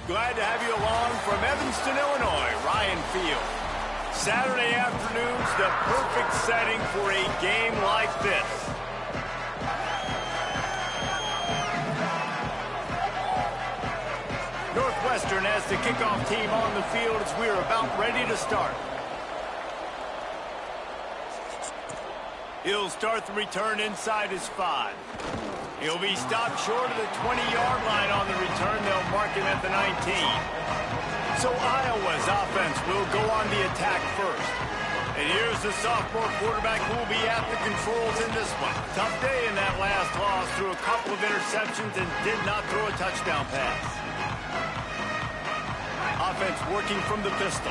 Glad to have you along from Evanston, Illinois, Ryan Field. Saturday afternoon's the perfect setting for a game like this. Northwestern has the kickoff team on the field as we're about ready to start. He'll start the return inside his 5. He'll be stopped short of the 20-yard line on the return. They'll mark him at the 19. So Iowa's offense will go on the attack first. And here's the sophomore quarterback who will be at the controls in this one. Tough day in that last loss, threw a couple of interceptions and did not throw a touchdown pass. Offense working from the pistol.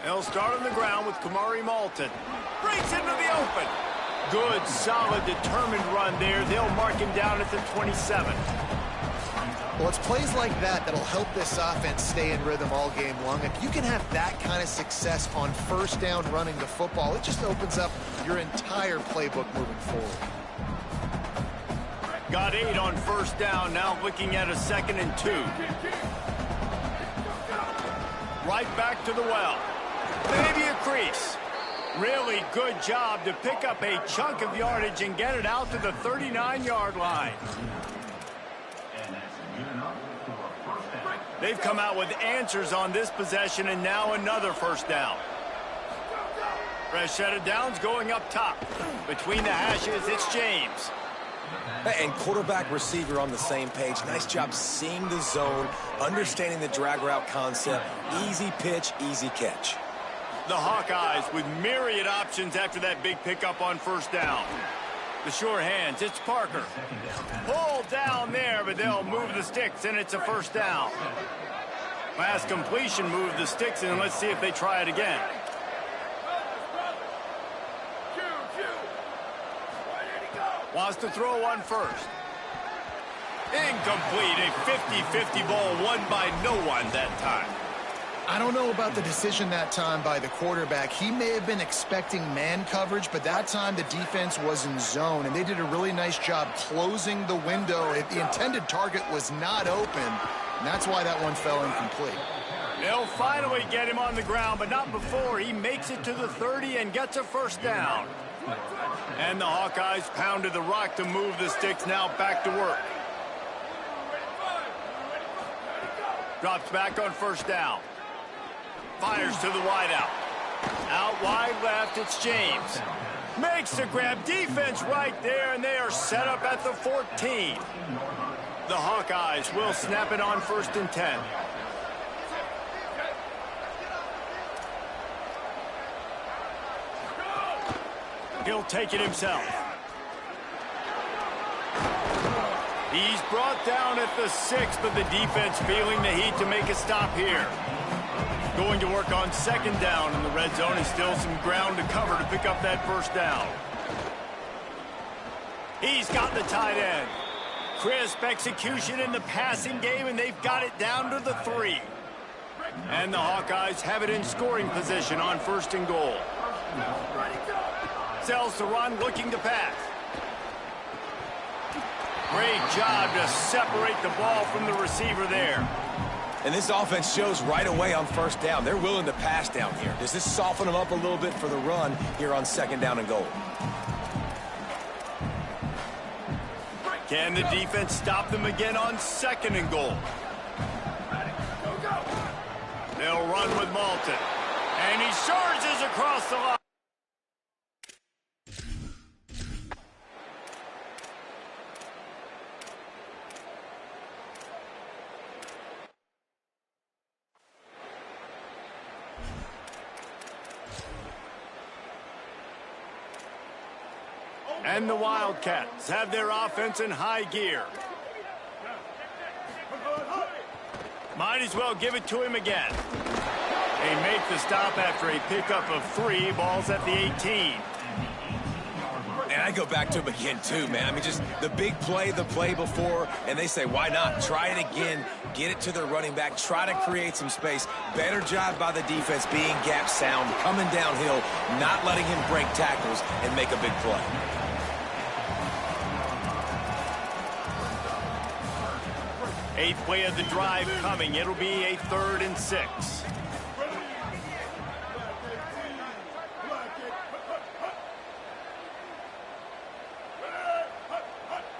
They'll start on the ground with Kamari Malton. Breaks into the open. Good, solid, determined run there. They'll mark him down at the 27. Well, it's plays like that that'll help this offense stay in rhythm all game long. If you can have that kind of success on first down running the football, it just opens up your entire playbook moving forward. Got 8 on first down, now looking at a 2nd and 2. Right back to the well. Maybe a crease. Really good job to pick up a chunk of yardage and get it out to the 39-yard line. They've come out with answers on this possession, and now another first down. Fresh set of downs going up top. Between the hashes, it's James. And quarterback receiver on the same page. Nice job seeing the zone, understanding the drag route concept. Easy pitch, easy catch. The Hawkeyes with myriad options after that big pickup on first down. The sure hands, it's Parker. Pulled down there, but they'll move the sticks, and it's a first down. Last completion moved the sticks, and let's see if they try it again. Wants to throw one first. Incomplete, a 50-50 ball won by no one that time. I don't know about the decision that time by the quarterback. He may have been expecting man coverage, but that time the defense was in zone, and they did a really nice job closing the window. The intended target was not open, and that's why that one fell incomplete. They'll finally get him on the ground, but not before he makes it to the 30 and gets a first down. And the Hawkeyes pounded the rock to move the sticks, now back to work. Drops back on first down. Fires to the wideout. Out wide left, it's James. Makes the grab, defense right there, and they are set up at the 14. The Hawkeyes will snap it on 1st and 10. He'll take it himself. He's brought down at the 6, but the defense feeling the heat to make a stop here. Going to work on 2nd down in the red zone, and still some ground to cover to pick up that first down. He's got the tight end. Crisp execution in the passing game, and they've got it down to the 3. And the Hawkeyes have it in scoring position on 1st and goal. Sells to run, looking to pass. Great job to separate the ball from the receiver there. And this offense shows right away on first down. They're willing to pass down here. Does this soften them up a little bit for the run here on 2nd down and goal? Can the defense stop them again on 2nd and goal? They'll run with Malton. And he charges across the line. And the Wildcats have their offense in high gear. Might as well give it to him again. They make the stop after a pickup of 3. Balls at the 18. And I go back to him again, too, man. I mean, just the big play, the play before, and they say, why not? Try it again, get it to their running back, try to create some space. Better job by the defense being gap sound, coming downhill, not letting him break tackles and make a big play. Eighth play of the drive coming. It'll be a 3rd and 6.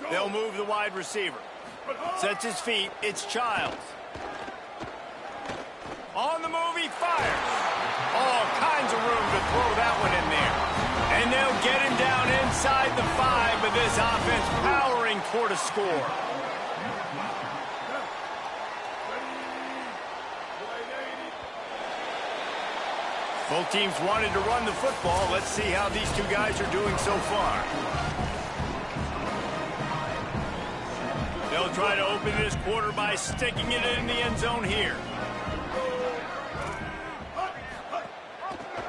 They'll move the wide receiver. Sets his feet. It's Childs. On the move, he fires. All kinds of room to throw that one in there. And they'll get him down inside the 5 with this offense powering toward a score. Both teams wanted to run the football. Let's see how these two guys are doing so far. They'll try to open this quarter by sticking it in the end zone here.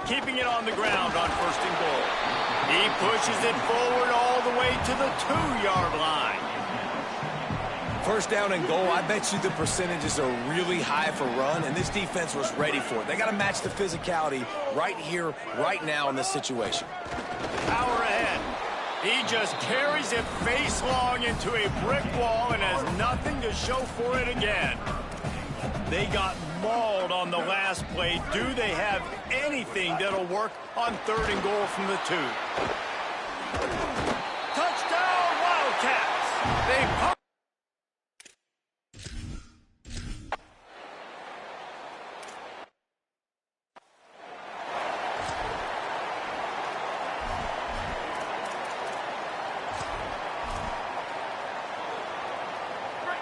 Keeping it on the ground on 1st and goal. He pushes it forward all the way to the 2-yard line. 1st down and goal, I bet you the percentages are really high for run, and this defense was ready for it. They got to match the physicality right here, right now in this situation. Power ahead. He just carries it face long into a brick wall and has nothing to show for it again. They got mauled on the last play. Do they have anything that'll work on 3rd and goal from the 2? Touchdown, Wildcats! They pump.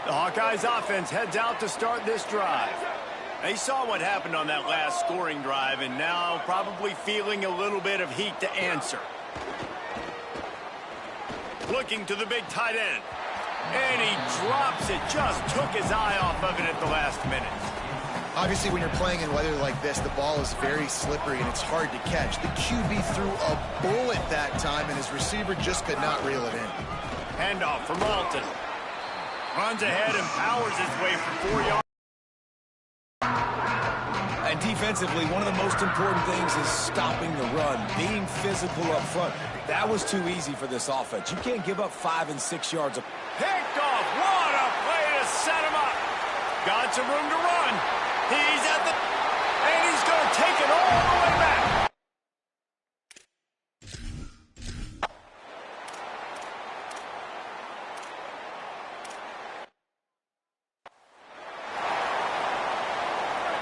The Hawkeyes offense heads out to start this drive. They saw what happened on that last scoring drive and now probably feeling a little bit of heat to answer. Looking to the big tight end. And he drops it. Just took his eye off of it at the last minute. Obviously, when you're playing in weather like this, the ball is very slippery and it's hard to catch. The QB threw a bullet that time and his receiver just could not reel it in. Handoff from Alton. Runs ahead and powers his way for 4 yards. And defensively, one of the most important things is stopping the run, being physical up front. That was too easy for this offense. You can't give up 5 and 6 yards. Picked off. What a play to set him up. Got some room to run. He's at the... And he's going to take it all the way back.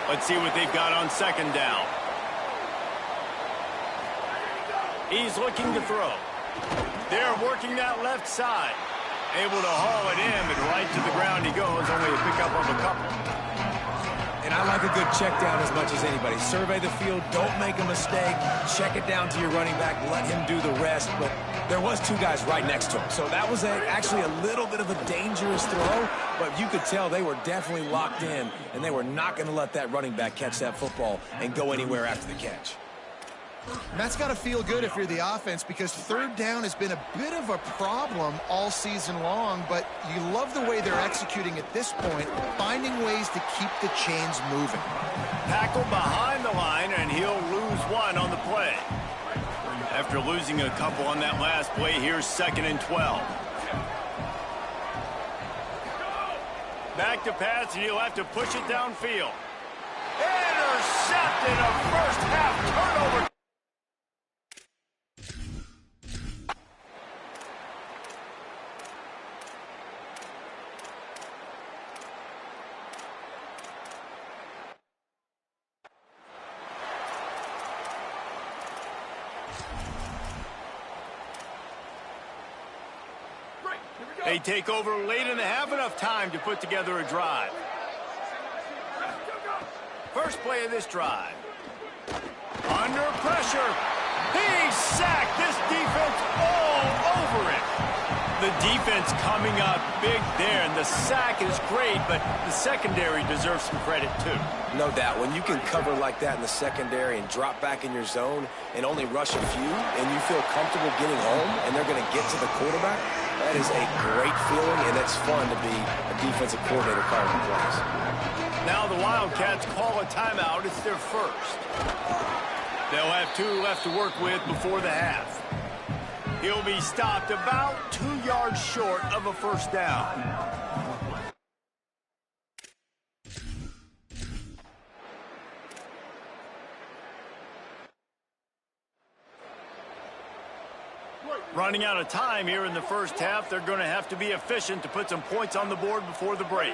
Let's see what they've got on 2nd down. He's looking to throw. They're working that left side. Able to haul it in, but right to the ground he goes. Only a pickup of a couple. And I like a good check down as much as anybody. Survey the field, don't make a mistake. Check it down to your running back, let him do the rest. But there was 2 guys right next to him. So that was actually a little bit of a dangerous throw, but you could tell they were definitely locked in, and they were not going to let that running back catch that football and go anywhere after the catch. And that's got to feel good if you're the offense, because 3rd down has been a bit of a problem all season long, but you love the way they're executing at this point, finding ways to keep the chains moving. Tackle behind the line, and he'll lose 1 on the play. After losing a couple on that last play, here's 2nd and 12. Back to pass, and he'll have to push it downfield. Intercepted, a first half turnover. They take over late in the half, enough time to put together a drive. First play of this drive. Under pressure. He's sacked. This defense all over it. The defense coming up big there, and the sack is great, but the secondary deserves some credit too. No doubt. When you can cover like that in the secondary and drop back in your zone and only rush a few, and you feel comfortable getting home, and they're going to get to the quarterback, that is a great feeling, and it's fun to be a defensive coordinator calling the plays. Now the Wildcats call a timeout. It's their first. They'll have 2 left to work with before the half. He'll be stopped about 2 yards short of a first down. Running out of time here in the first half, they're going to have to be efficient to put some points on the board before the break.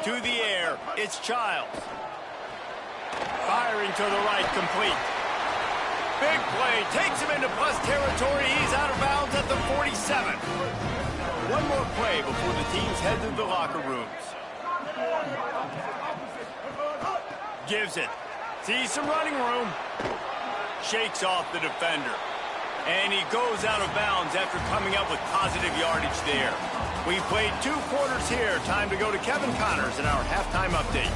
To the air, it's Childs. Firing to the right, complete. Big play, takes him into plus territory. He's out of bounds at the 47. One more play before the teams head to the locker rooms. Gives it. Sees some running room. Shakes off the defender. And he goes out of bounds after coming up with positive yardage there. We played 2 quarters here. Time to go to Kevin Connors in our halftime update.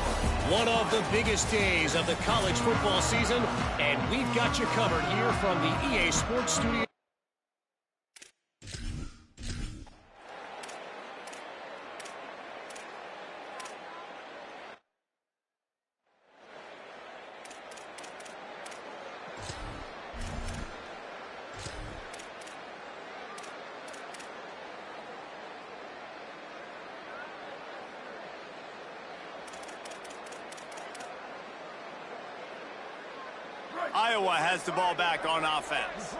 One of the biggest days of the college football season, and we've got you covered here from the EA Sports Studio. Iowa has the ball back on offense.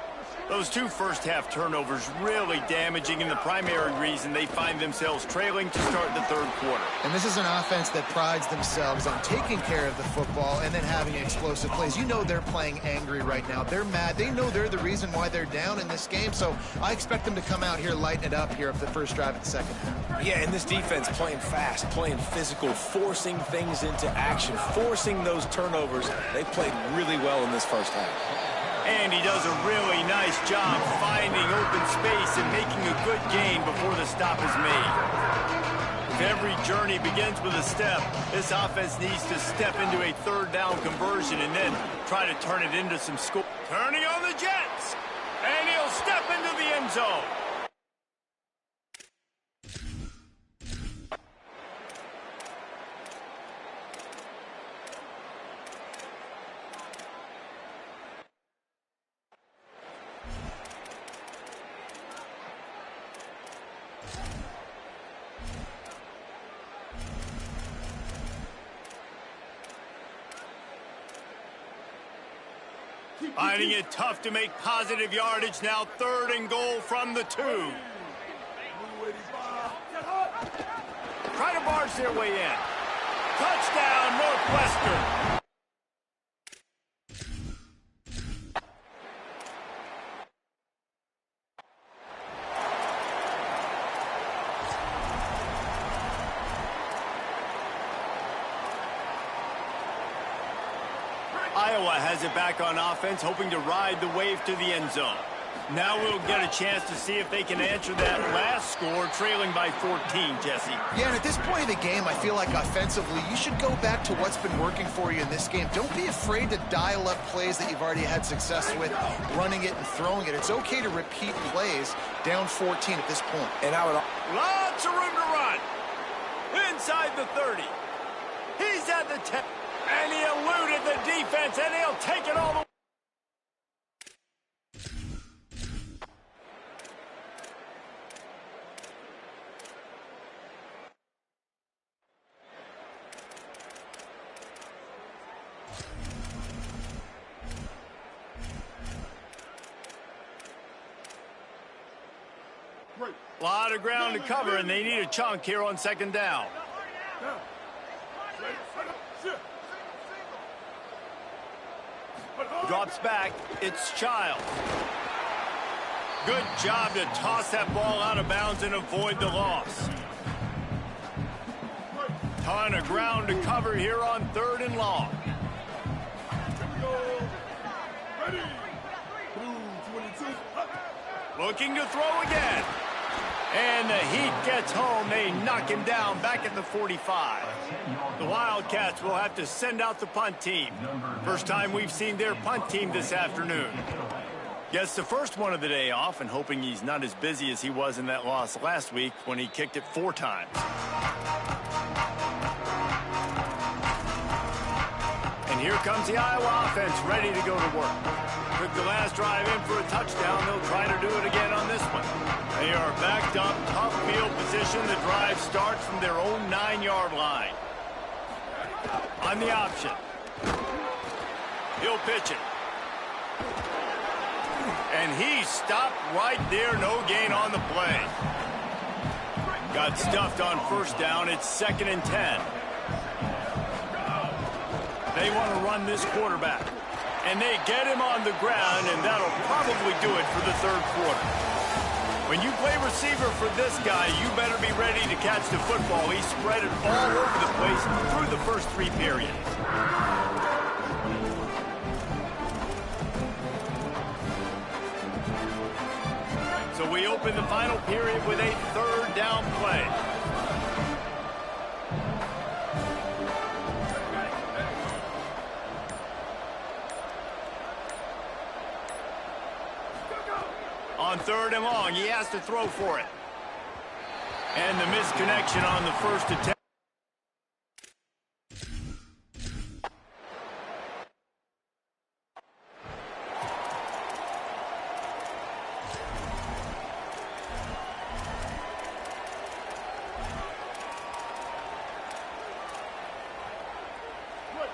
Those 2 first-half turnovers really damaging, and the primary reason they find themselves trailing to start the third quarter. And this is an offense that prides themselves on taking care of the football and then having explosive plays. You know they're playing angry right now. They're mad. They know they're the reason why they're down in this game, so I expect them to come out here, lighten it up here of the first drive of the second half. Yeah, and this defense playing fast, playing physical, forcing things into action, forcing those turnovers. They played really well in this first half. And he does a really nice job finding open space and making a good gain before the stop is made. If every journey begins with a step, this offense needs to step into a third down conversion and then try to turn it into some score. Turning on the Jets, and he'll step into the end zone. Finding it tough to make positive yardage now. 3rd and goal from the 2. Try to barge their way in. Touchdown, Northwestern. Iowa has it back on offense, hoping to ride the wave to the end zone. Now we'll get a chance to see if they can answer that last score, trailing by 14, Jesse. Yeah, and at this point of the game, I feel like offensively, you should go back to what's been working for you in this game. Don't be afraid to dial up plays that you've already had success with, running it and throwing it. It's okay to repeat plays down 14 at this point. And I would... Lots of room to run. Inside the 30. He's at the 10. And he eluded the defense, and he'll take it all the way. A lot of ground to cover, and they need a chunk here on 2nd down. Drops back. It's Childs. Good job to toss that ball out of bounds and avoid the loss. Ton of ground to cover here on 3rd and long. Looking to throw again. And the heat gets home. They knock him down back at the 45. The Wildcats will have to send out the punt team. First time we've seen their punt team this afternoon. Gets the first one of the day off and hoping he's not as busy as he was in that loss last week when he kicked it 4 times. And here comes the Iowa offense ready to go to work. Took the last drive in for a touchdown. They'll try to do it again on this one. They are backed up, tough field position. The drive starts from their own 9-yard line. On the option. He'll pitch it. And he stopped right there. No gain on the play. Got stuffed on first down. It's 2nd and 10. They want to run this quarterback. And they get him on the ground, and that'll probably do it for the 3rd quarter. When you play receiver for this guy, you better be ready to catch the football. He spread it all over the place through the first 3 periods. So we open the final period with a 3rd down play. On 3rd and long, he has to throw for it. And the misconnection on the first attempt.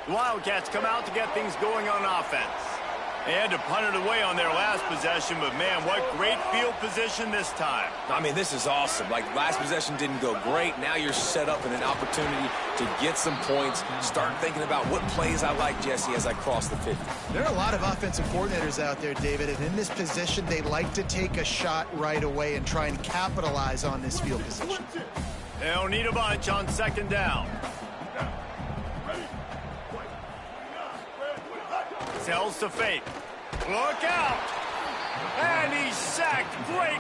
The Wildcats come out to get things going on offense. They had to punt it away on their last possession, but man, what great field position this time. I mean, this is awesome. Like, last possession didn't go great. Now you're set up in an opportunity to get some points. Start thinking about what plays I like, Jesse, as I cross the 50. There are a lot of offensive coordinators out there, David, and in this position, they like to take a shot right away and try and capitalize on this field position. They'll need a bunch on 2nd down. Tells to fake. Look out! And he's sacked. Great.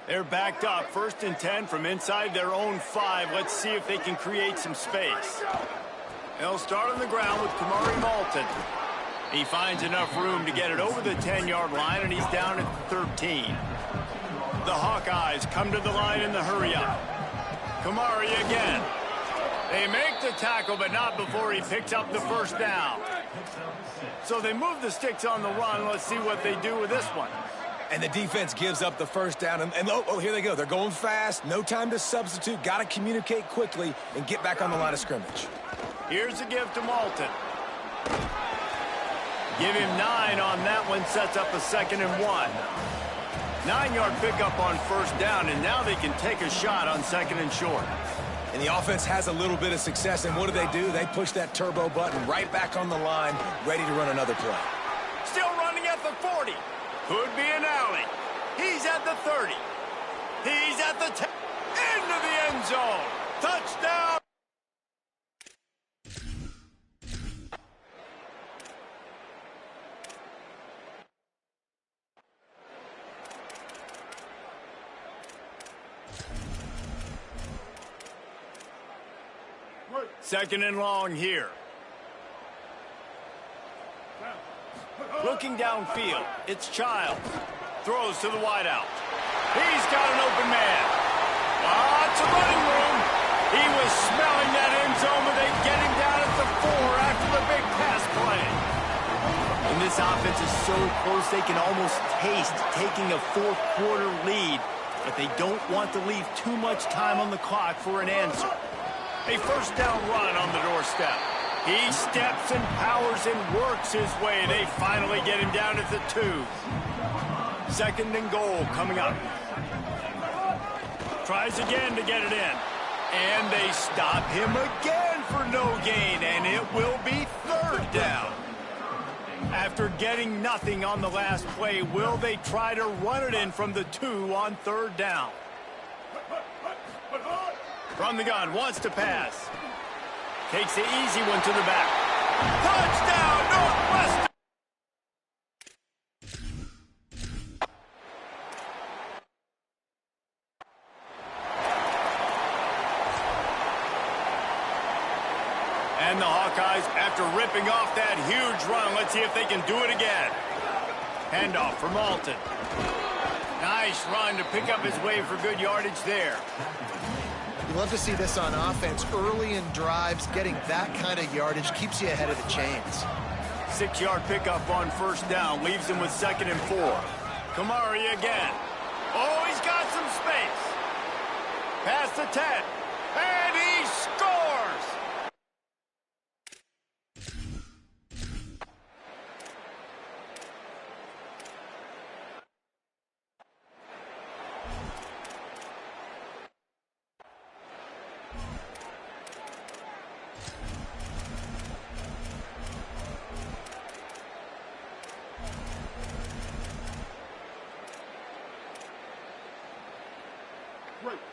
They're backed up. 1st and 10 from inside their own 5. Let's see if they can create some space. They'll start on the ground with Kamari Malton. He finds enough room to get it over the 10-yard line, and he's down at 13. The Hawkeyes come to the line in the hurry-up. Kamari again. They make the tackle, but not before he picks up the 1st down. So they move the sticks on the run. Let's see what they do with this one. And the defense gives up the 1st down. And oh, here they go. They're going fast. No time to substitute. Got to communicate quickly and get back on the line of scrimmage. Here's a give to Malton. Give him 9 on that one. Sets up a 2nd and 1. 9-yard pickup on 1st down, and now they can take a shot on 2nd and short. And the offense has a little bit of success, and what do? They push that turbo button right back on the line, ready to run another play. Still running at the 40. Could be an alley. He's at the 30. He's at the 10. Into the end zone. Touchdown. Second and long here. Looking downfield, it's Childs. Throws to the wideout. He's got an open man. Lots of running room. He was smelling that end zone, but they get him down at the 4 after the big pass play. And this offense is so close they can almost taste taking a 4th-quarter lead, but they don't want to leave too much time on the clock for an answer. A 1st down run on the doorstep. He steps and powers and works his way. They finally get him down at the 2. 2nd and goal coming up. Tries again to get it in. And they stop him again for no gain. And it will be 3rd down. After getting nothing on the last play, will they try to run it in from the 2 on 3rd down? From the gun, wants to pass. Takes the easy one to the back. Touchdown, Northwestern! And the Hawkeyes, after ripping off that huge run, let's see if they can do it again. Handoff for Malton. Nice run to pick up his way for good yardage there. You love to see this on offense. Early in drives, getting that kind of yardage keeps you ahead of the chains. 6-yard pickup on 1st down, leaves him with 2nd and 4. Kamari again. Oh, he's got some space. Past the 10. And he scores!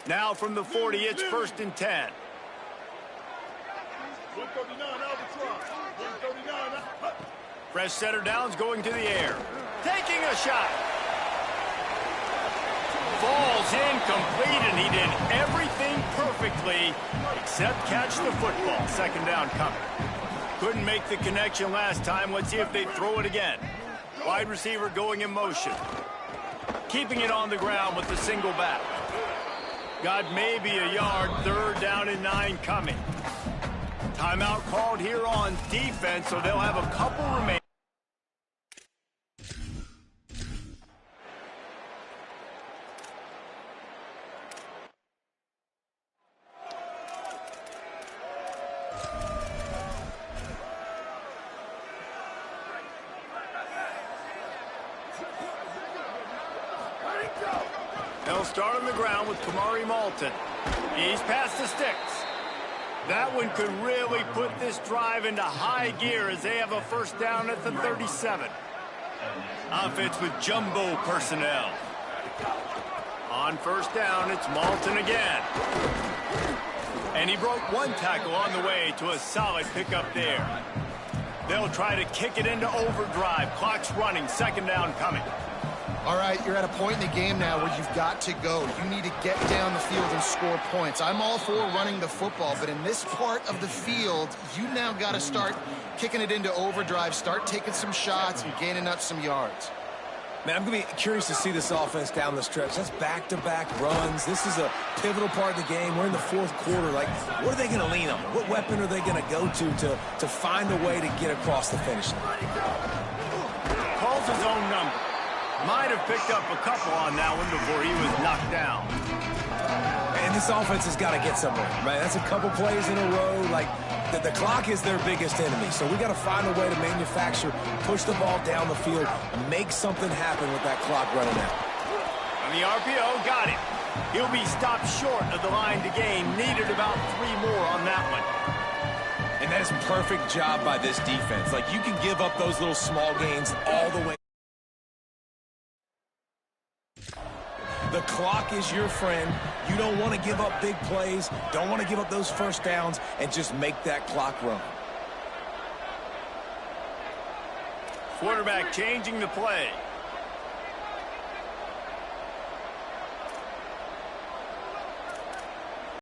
Now from the 40, it's 1st and 10. 139. Fresh setter downs going to the air. Taking a shot. Falls incomplete, and he did everything perfectly except catch the football. 2nd down coming. Couldn't make the connection last time. Let's see if they throw it again. Wide receiver going in motion. Keeping it on the ground with the single back. Got maybe a yard. 3rd down and 9 coming. Timeout called here on defense, so they'll have a couple remaining. They'll start on the ground with Kamari Malton. He's past the sticks. That one could really put this drive into high gear as they have a 1st down at the 37. Offense with jumbo personnel. On 1st down, it's Malton again. And he broke 1 tackle on the way to a solid pickup there. They'll try to kick it into overdrive. Clock's running. 2nd down coming. All right, you're at a point in the game now where you've got to go. You need to get down the field and score points. I'm all for running the football, but in this part of the field, you now got to start kicking it into overdrive, start taking some shots and gaining up some yards. Man, I'm going to be curious to see this offense down the stretch. That's back-to-back runs. This is a pivotal part of the game. We're in the 4th quarter. Like, what are they going to lean on? What weapon are they going to go to find a way to get across the finish line? Calls his own number. Might have picked up a couple on that one before he was knocked down. And this offense has got to get somewhere, right? That's a couple plays in a row. Like, the clock is their biggest enemy. So we got to find a way to manufacture, push the ball down the field, and make something happen with that clock running out. And the RPO got him. He'll be stopped short of the line to gain. Needed about 3 more on that one. And that is a perfect job by this defense. Like, you can give up those little small gains all the way. The clock is your friend. You don't want to give up big plays, don't want to give up those 1st downs, and just make that clock run. Quarterback changing the play.